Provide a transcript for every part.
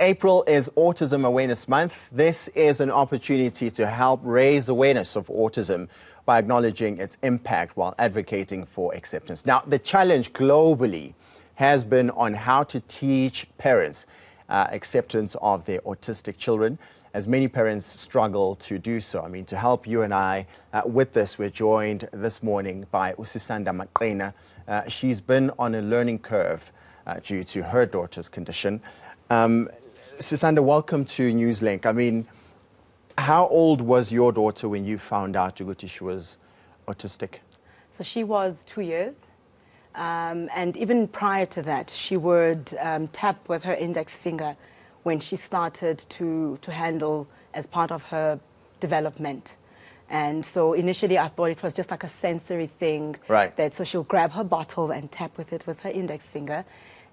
April is Autism Awareness Month. This is an opportunity to help raise awareness of autism by acknowledging its impact while advocating for acceptance. Now, the challenge globally has been on how to teach parents acceptance of their autistic children, as many parents struggle to do so. I mean, to help you and I with this, we're joined this morning by Sisanda Maqina. She's been on a learning curve due to her daughter's condition. Sisanda, welcome to Newslink. I mean, how old was your daughter when you found out she was autistic? So she was 2 years. And even prior to that, she would tap with her index finger when she started to handle as part of her development. And so initially I thought it was just like a sensory thing. Right. So she'll grab her bottle and tap with it with her index finger.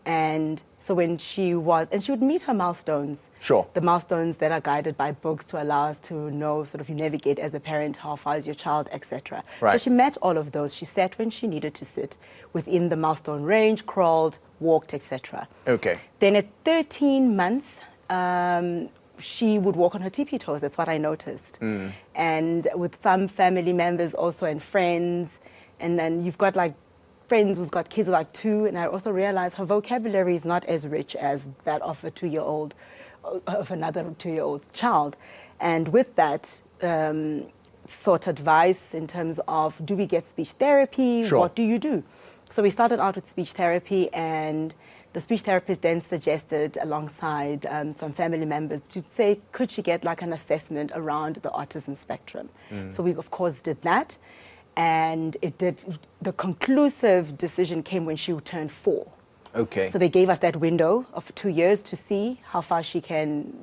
And so when she would meet her milestones. Sure. The milestones that are guided by books to allow us to know, sort of, you navigate as a parent, how far is your child, etc. Right. So she met all of those. She sat when she needed to sit within the milestone range, crawled, walked, etc. Okay. Then at 13 months, she would walk on her tippy toes. That's what I noticed. And with some family members also and friends, and then you've got like friends who's got kids like 2, and I also realized her vocabulary is not as rich as that of a 2-year-old, of another 2-year-old child. And with that, sought advice in terms of, do we get speech therapy? Sure. What do you do? So we started out with speech therapy, and the speech therapist then suggested, alongside some family members, to say, could she get like an assessment around the autism spectrum? So we, of course, did that. And the conclusive decision came when she turned 4. Okay. So they gave us that window of 2 years to see how far she can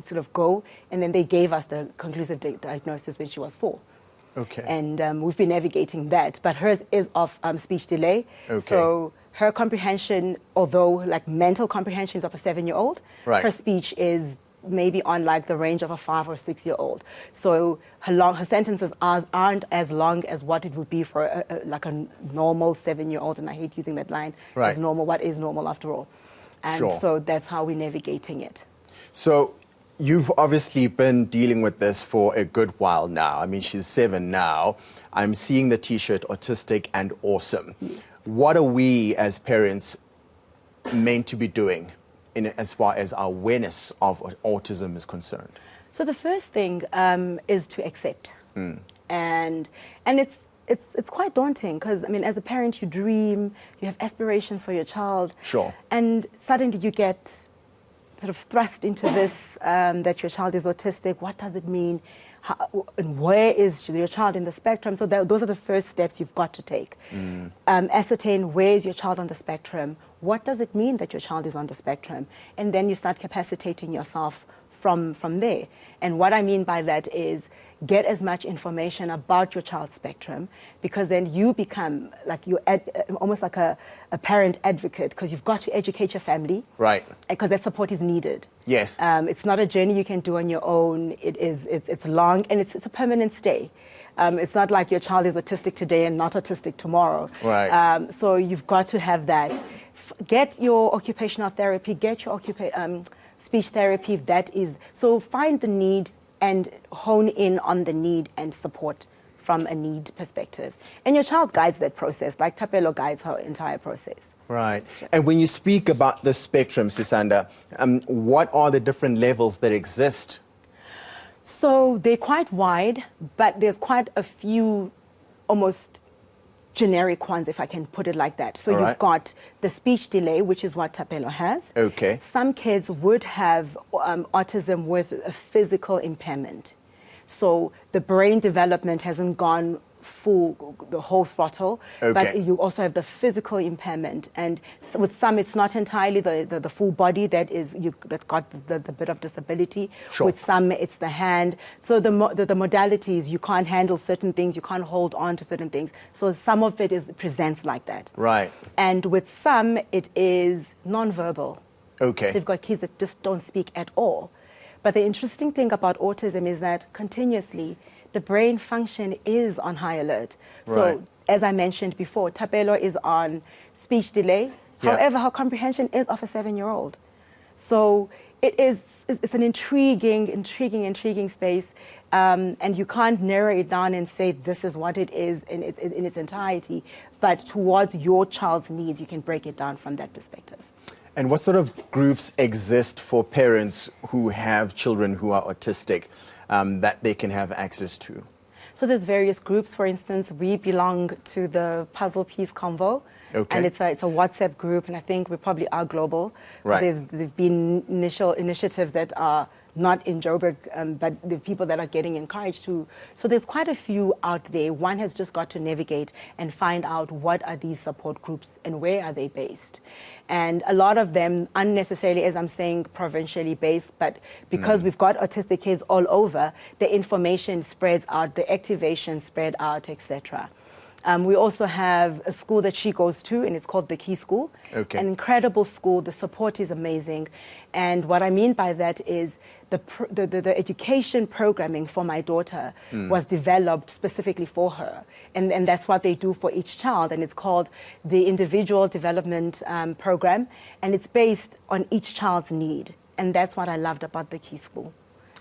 sort of go. And then they gave us the conclusive diagnosis when she was 4. Okay. And we've been navigating that. But hers is of speech delay. Okay. So her comprehension, although like mental comprehension is of a 7-year-old, right, her speech is maybe on like the range of a 5 or 6-year-old. So her sentences aren't as long as what it would be for like a normal 7-year-old. And I hate using that line. Right. As normal. What is normal after all? And sure, so that's how we're navigating it. So you've obviously been dealing with this for a good while now. I mean, she's 7 now. I'm seeing the T-shirt, autistic and awesome. Yes. What are we as parents meant to be doing as far as our awareness of autism is concerned? So the first thing is to accept. And it's quite daunting, because, I mean, as a parent, you dream, you have aspirations for your child. Sure. And suddenly you get sort of thrust into this, that your child is autistic. What does it mean? And where is your child in the spectrum? So those are the first steps you've got to take. Ascertain, where is your child on the spectrum? What does it mean that your child is on the spectrum? And then you start capacitating yourself from there. And what I mean by that is get as much information about your child's spectrum, because then you become like almost like a parent advocate, because you've got to educate your family. Right. Because that support is needed. Yes. It's not a journey you can do on your own. It's long, and it's a permanent stay. It's not like your child is autistic today and not autistic tomorrow. Right. So you've got to have that. Get your occupational therapy, get your speech therapy, if that is. So find the need and hone in on the need and support from a need perspective. And your child guides that process, like Thapelo guides her entire process. Right. And when you speak about the spectrum, Sisanda, what are the different levels that exist? So they're quite wide, but there's quite a few almost generic ones, if I can put it like that. So you've got the speech delay, which is what Thapelo has. Okay. Some kids would have autism with a physical impairment. So the brain development hasn't gone the whole throttle, but you also have the physical impairment. And with some, it's not entirely the full body that's got the bit of disability. Sure. With some, it's the hand. So the modalities, you can't handle certain things, you can't hold on to certain things. So some of it presents like that. Right. And with some, it is nonverbal. Okay. So you've got kids that just don't speak at all. But the interesting thing about autism is that continuously, the brain function is on high alert. So, as I mentioned before, Thapelo is on speech delay. Yeah. However, her comprehension is of a 7-year-old. So It's an intriguing space. And you can't narrow it down and say this is what it is in its entirety, but towards your child's needs, you can break it down from that perspective. And what sort of groups exist for parents who have children who are autistic that they can have access to? So there's various groups. For instance, we belong to the Puzzle Piece Convo. Okay. And it's a WhatsApp group, and I think we probably are global. Right. There've been initial initiatives that are not in Joburg, but the people that are getting encouraged to. So there's quite a few out there. One has just got to navigate and find out what are these support groups and where are they based. And a lot of them, unnecessarily, as I'm saying, provincially based, but because we've got autistic kids all over, the information spreads out, the activation spread out, etc. We also have a school that she goes to, and it's called the Key School. Okay. An incredible school. The support is amazing. And what I mean by that is the education programming for my daughter was developed specifically for her. And that's what they do for each child. And it's called the Individual Development Program. And it's based on each child's need. And that's what I loved about the Key School.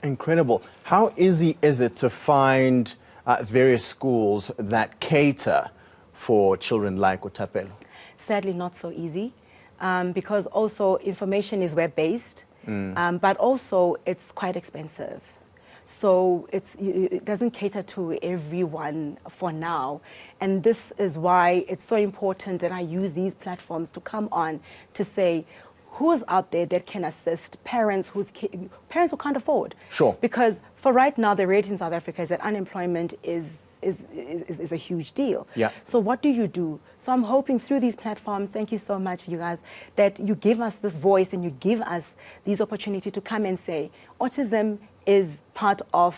Incredible. How easy is it to find various schools that cater for children like Utapelo? Sadly, not so easy, because also information is web-based, but also it's quite expensive. So it doesn't cater to everyone for now. And this is why it's so important that I use these platforms to come on to say, who's out there that can assist parents who can't afford? Sure. Because for right now, the rate in South Africa is that unemployment is a huge deal. Yeah. So what do you do? So I'm hoping through these platforms, thank you so much, you guys, that you give us this voice and you give us these opportunity to come and say, autism is part of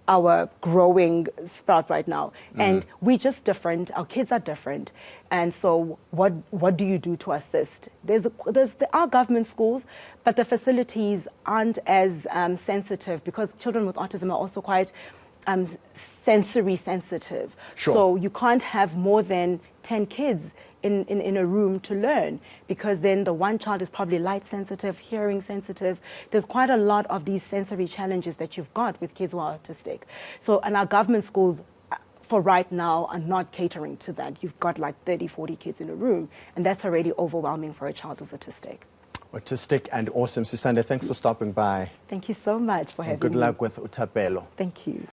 our growing sprout right now. And we're just different. Our kids are different. And so what do you do to assist? There are government schools, but the facilities aren't as sensitive, because children with autism are also quite sensory sensitive. Sure. So you can't have more than 10 kids in a room to learn, because then the one child is probably light sensitive, hearing sensitive. There's quite a lot of these sensory challenges that you've got with kids who are autistic. So, and our government schools for right now are not catering to that. You've got like 30, 40 kids in a room, and that's already overwhelming for a child who's autistic. Autistic and awesome. Sisanda, thanks for stopping by. Thank you so much for having me. Good luck with Utapelo. Thank you.